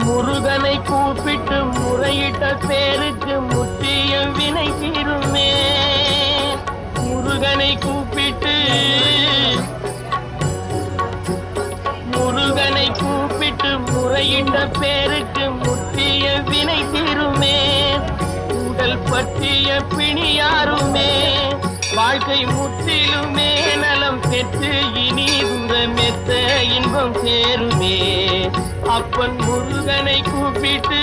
முருகனை கூப்பிட்டு முறையிட்ட பேருக்கு முற்றிய வினை தீருமே. முருகனை கூப்பிட்டு முறையிட்ட பேருக்கு முற்றிய வினை தீருமே. உடல் பற்றிய பிணியாருமே வாழ்க்கை முற்றிலுமே நலம் பெற்று இனி மெத்த இன்பம் சேருமே. அப்பன் முருகனை கூப்பிட்டு